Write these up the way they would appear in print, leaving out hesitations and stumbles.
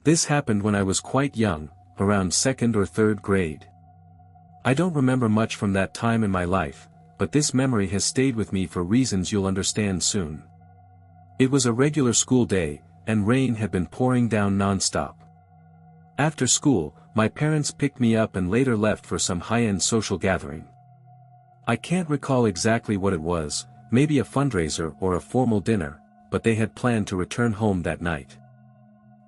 This happened when I was quite young, around second or third grade. I don't remember much from that time in my life, but this memory has stayed with me for reasons you'll understand soon. It was a regular school day, and rain had been pouring down nonstop. After school, my parents picked me up and later left for some high-end social gathering. I can't recall exactly what it was, maybe a fundraiser or a formal dinner, but they had planned to return home that night.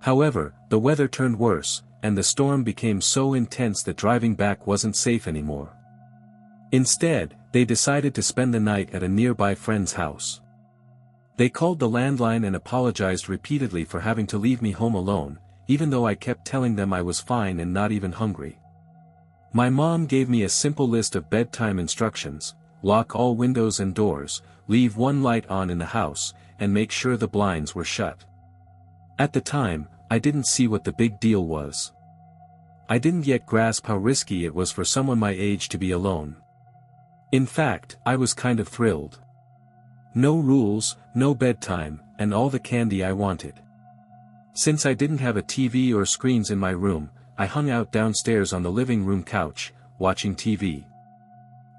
However, the weather turned worse, and the storm became so intense that driving back wasn't safe anymore. Instead, they decided to spend the night at a nearby friend's house. They called the landline and apologized repeatedly for having to leave me home alone, even though I kept telling them I was fine and not even hungry. My mom gave me a simple list of bedtime instructions: lock all windows and doors, leave one light on in the house, and make sure the blinds were shut. At the time, I didn't see what the big deal was. I didn't yet grasp how risky it was for someone my age to be alone. In fact, I was kind of thrilled. No rules, no bedtime, and all the candy I wanted. Since I didn't have a TV or screens in my room, I hung out downstairs on the living room couch, watching TV.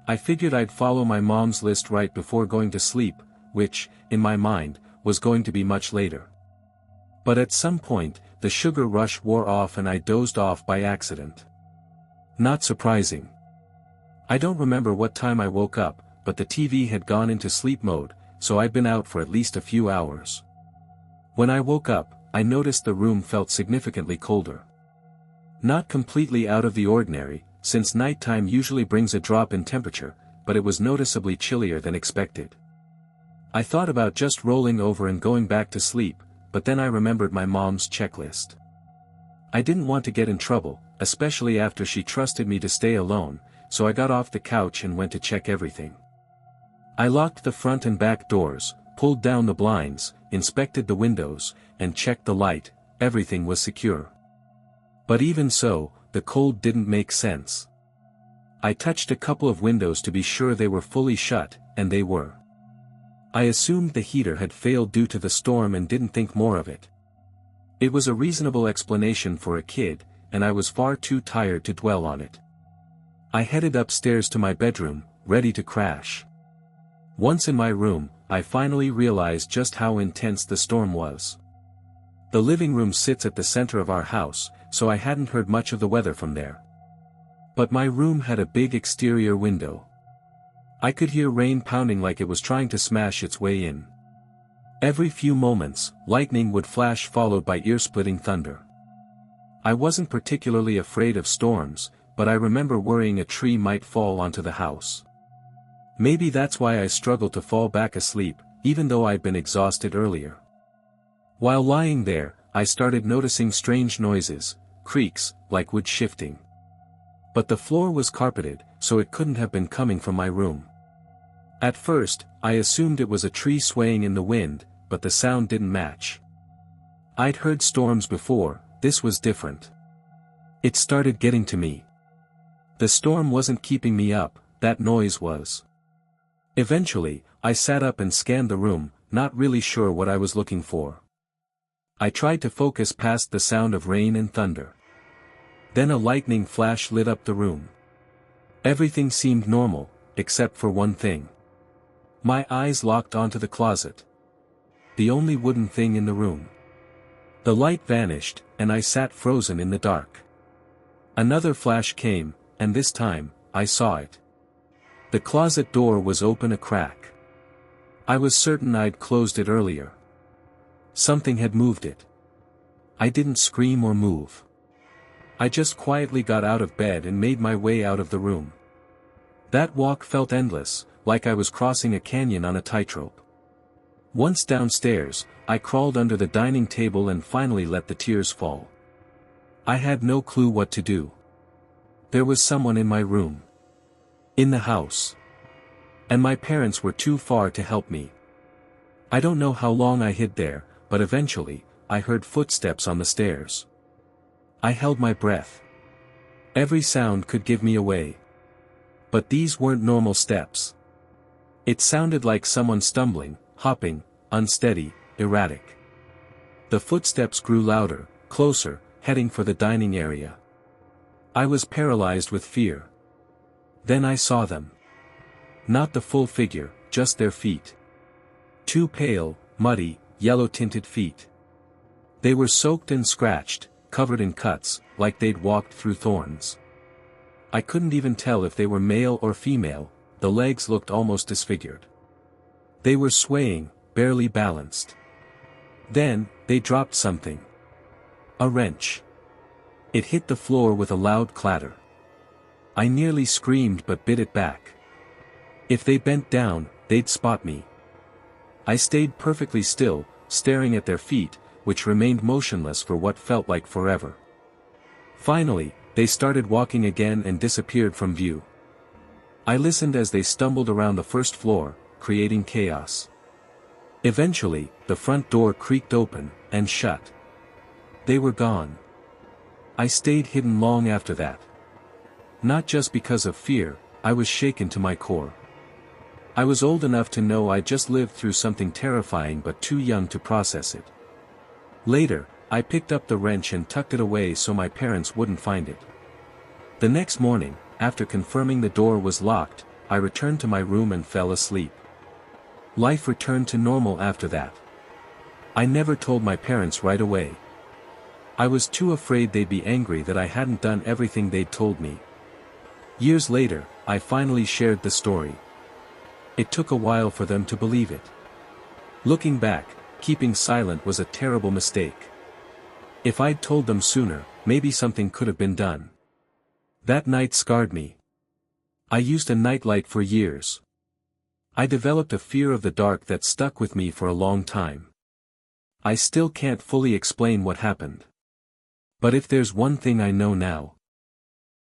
I figured I'd follow my mom's list right before going to sleep, which, in my mind, was going to be much later. But at some point, the sugar rush wore off and I dozed off by accident. Not surprising. I don't remember what time I woke up, but the TV had gone into sleep mode, so I'd been out for at least a few hours. When I woke up, I noticed the room felt significantly colder. Not completely out of the ordinary, since nighttime usually brings a drop in temperature, but it was noticeably chillier than expected. I thought about just rolling over and going back to sleep, but then I remembered my mom's checklist. I didn't want to get in trouble, especially after she trusted me to stay alone, so I got off the couch and went to check everything. I locked the front and back doors, pulled down the blinds, inspected the windows, and checked the light. Everything was secure. But even so, the cold didn't make sense. I touched a couple of windows to be sure they were fully shut, and they were. I assumed the heater had failed due to the storm and didn't think more of it. It was a reasonable explanation for a kid, and I was far too tired to dwell on it. I headed upstairs to my bedroom, ready to crash. Once in my room, I finally realized just how intense the storm was. The living room sits at the center of our house, so I hadn't heard much of the weather from there. But my room had a big exterior window. I could hear rain pounding like it was trying to smash its way in. Every few moments, lightning would flash followed by ear-splitting thunder. I wasn't particularly afraid of storms, but I remember worrying a tree might fall onto the house. Maybe that's why I struggled to fall back asleep, even though I'd been exhausted earlier. While lying there, I started noticing strange noises, creaks, like wood shifting. But the floor was carpeted, so it couldn't have been coming from my room. At first, I assumed it was a tree swaying in the wind, but the sound didn't match. I'd heard storms before, this was different. It started getting to me. The storm wasn't keeping me up, that noise was. Eventually, I sat up and scanned the room, not really sure what I was looking for. I tried to focus past the sound of rain and thunder. Then a lightning flash lit up the room. Everything seemed normal, except for one thing. My eyes locked onto the closet. The only wooden thing in the room. The light vanished, and I sat frozen in the dark. Another flash came, and this time, I saw it. The closet door was open a crack. I was certain I'd closed it earlier. Something had moved it. I didn't scream or move. I just quietly got out of bed and made my way out of the room. That walk felt endless, like I was crossing a canyon on a tightrope. Once downstairs, I crawled under the dining table and finally let the tears fall. I had no clue what to do. There was someone in my room. In the house. And my parents were too far to help me. I don't know how long I hid there, but eventually, I heard footsteps on the stairs. I held my breath. Every sound could give me away. But these weren't normal steps. It sounded like someone stumbling, hopping, unsteady, erratic. The footsteps grew louder, closer, heading for the dining area. I was paralyzed with fear. Then I saw them. Not the full figure, just their feet. Two pale, muddy, yellow-tinted feet. They were soaked and scratched, covered in cuts, like they'd walked through thorns. I couldn't even tell if they were male or female, the legs looked almost disfigured. They were swaying, barely balanced. Then, they dropped something. A wrench. It hit the floor with a loud clatter. I nearly screamed but bit it back. If they bent down, they'd spot me. I stayed perfectly still, staring at their feet, which remained motionless for what felt like forever. Finally, they started walking again and disappeared from view. I listened as they stumbled around the first floor, creating chaos. Eventually, the front door creaked open, and shut. They were gone. I stayed hidden long after that. Not just because of fear, I was shaken to my core. I was old enough to know I just lived through something terrifying but too young to process it. Later, I picked up the wrench and tucked it away so my parents wouldn't find it. The next morning, after confirming the door was locked, I returned to my room and fell asleep. Life returned to normal after that. I never told my parents right away. I was too afraid they'd be angry that I hadn't done everything they'd told me. Years later, I finally shared the story. It took a while for them to believe it. Looking back, keeping silent was a terrible mistake. If I'd told them sooner, maybe something could have been done. That night scarred me. I used a nightlight for years. I developed a fear of the dark that stuck with me for a long time. I still can't fully explain what happened. But if there's one thing I know now,